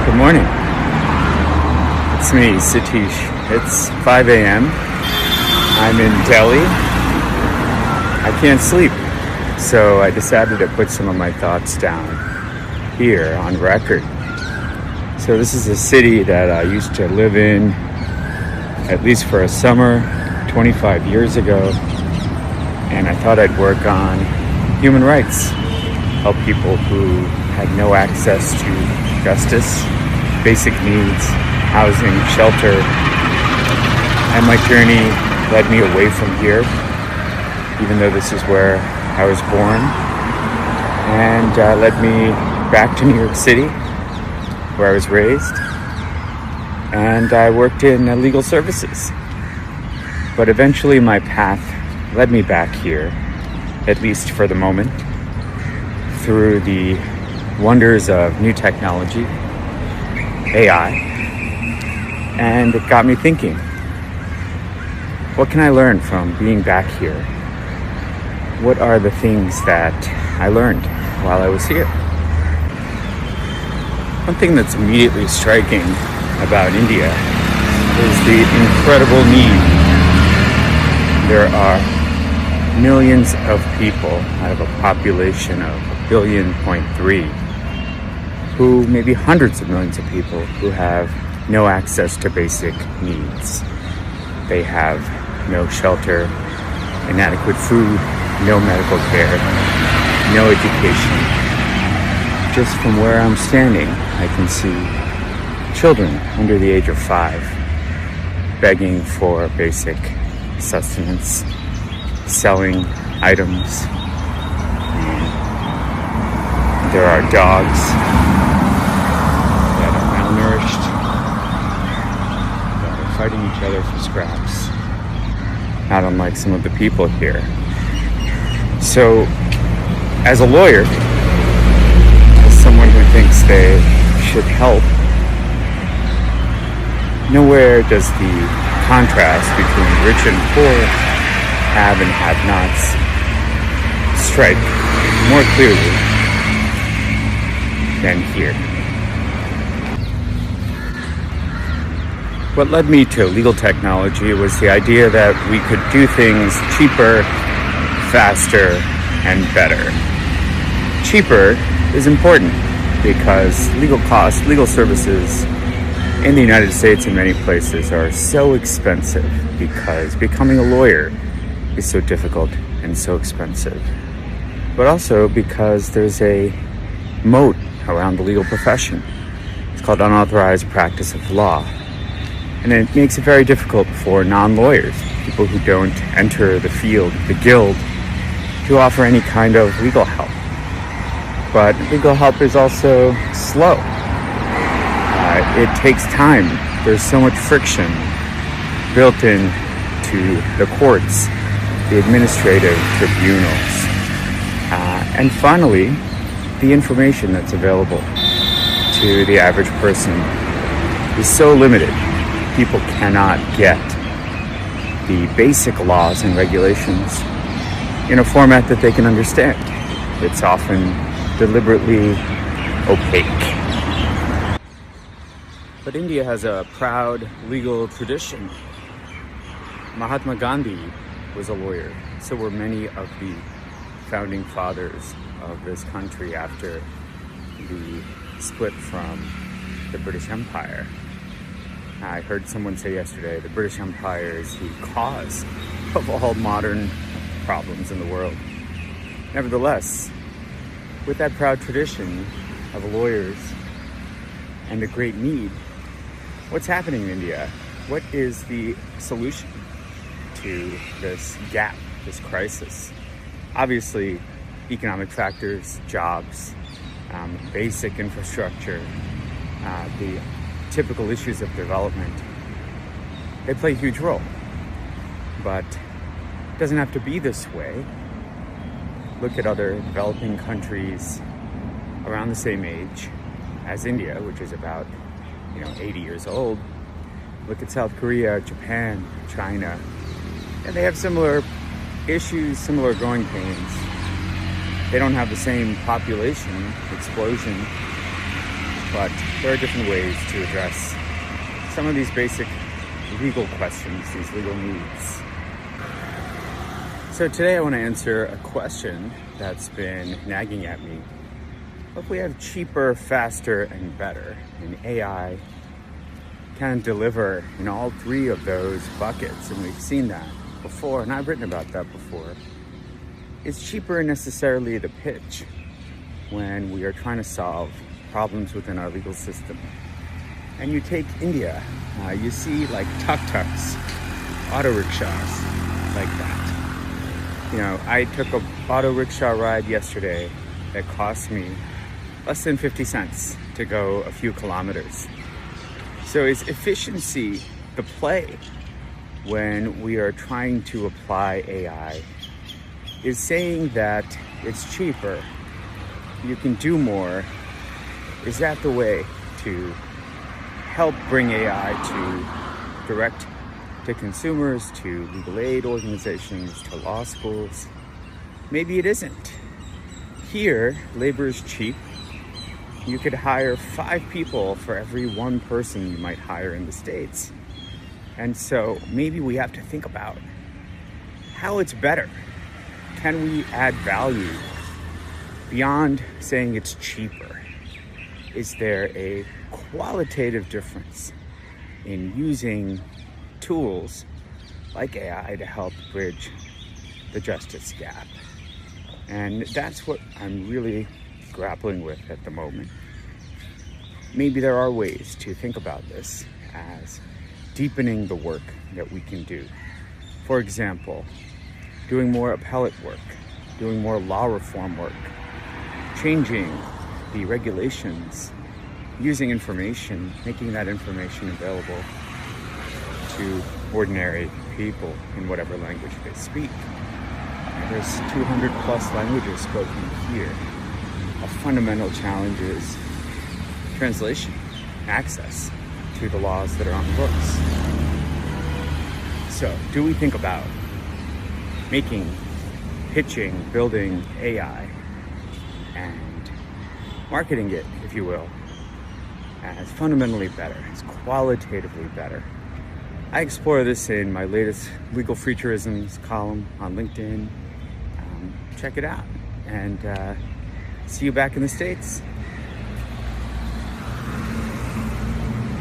Good morning. It's me, Satish. It's 5 a.m. I'm in Delhi. I can't sleep, so I decided to put some of my thoughts down here on record. So this is a city that I used to live in, at least for a summer, 25 years ago, and I thought I'd work on human rights, help people who had no access to justice, basic needs, housing, shelter. And my journey led me away from here, even though this is where I was born, and led me back to New York City, where I was raised, and I worked in legal services. But eventually my path led me back here, at least for the moment, through the wonders of new technology, AI, and it got me thinking, what can I learn from being back here? What are the things that I learned while I was here? One thing that's immediately striking about India is the incredible need. There are millions of people out of a population of 1.3 billion, who maybe hundreds of millions of people who have no access to basic needs. They have no shelter, inadequate food, no medical care, no education. Just from where I'm standing, I can see children under the age of 5 begging for basic sustenance, selling items. There are dogs that are malnourished, that are fighting each other for scraps, not unlike some of the people here. So, as a lawyer, as someone who thinks they should help, nowhere does the contrast between rich and poor, have and have-nots, strike more clearly than here. What led me to legal technology was the idea that we could do things cheaper, faster, and better. Cheaper is important because legal costs, legal services in the United States and many places are so expensive because becoming a lawyer is so difficult and so expensive. But also because there's a moat around the legal profession. It's called unauthorized practice of law. And it makes it very difficult for non-lawyers, people who don't enter the field, the guild, to offer any kind of legal help. But legal help is also slow. It takes time. There's so much friction built into the courts, the administrative tribunals. And finally, the information that's available to the average person is so limited. People cannot get the basic laws and regulations in a format that they can understand. It's often deliberately opaque. But India has a proud legal tradition. Mahatma Gandhi was a lawyer. So were many of the founding fathers of this country after the split from the British Empire. I heard someone say yesterday, the British Empire is the cause of all modern problems in the world. Nevertheless, with that proud tradition of lawyers and a great need, what's happening in India? What is the solution to this gap, this crisis? Obviously, economic factors, jobs, basic infrastructure, the typical issues of development, they play a huge role. But it doesn't have to be this way. Look at other developing countries around the same age as India, which is about 80 years old. Look at South Korea, Japan, China, and they have similar issues, similar growing pains. They don't have the same population explosion, but there are different ways to address some of these basic legal questions, these legal needs. So today I want to answer a question that's been nagging at me. If we have cheaper, faster, and better, and AI can deliver in all three of those buckets, and we've seen that before, and I've written about that before, is cheaper necessarily the pitch when we are trying to solve problems within our legal system? And you take India, you see like tuk-tuks, auto rickshaws like that. You know, I took a auto rickshaw ride yesterday that cost me less than 50 cents to go a few kilometers. So is efficiency the play when we are trying to apply AI? Is saying that it's cheaper, you can do more, is that the way to help bring AI to direct to consumers, to legal aid organizations, to law schools? Maybe it isn't. Here, labor is cheap. You could hire 5 people for every 1 person you might hire in the States. And so maybe we have to think about how it's better. Can we add value beyond saying it's cheaper? Is there a qualitative difference in using tools like AI to help bridge the justice gap? And that's what I'm really grappling with at the moment. Maybe there are ways to think about this as deepening the work that we can do. For example, doing more appellate work, doing more law reform work, changing the regulations, using information, making that information available to ordinary people in whatever language they speak. There's 200 plus languages spoken here. A fundamental challenge is translation, access to the laws that are on the books. So, do we think about pitching, building AI and marketing it, if you will, as fundamentally better, as qualitatively better? I explore this in my latest Legal Futurisms column on LinkedIn. Check it out, and see you back in the States.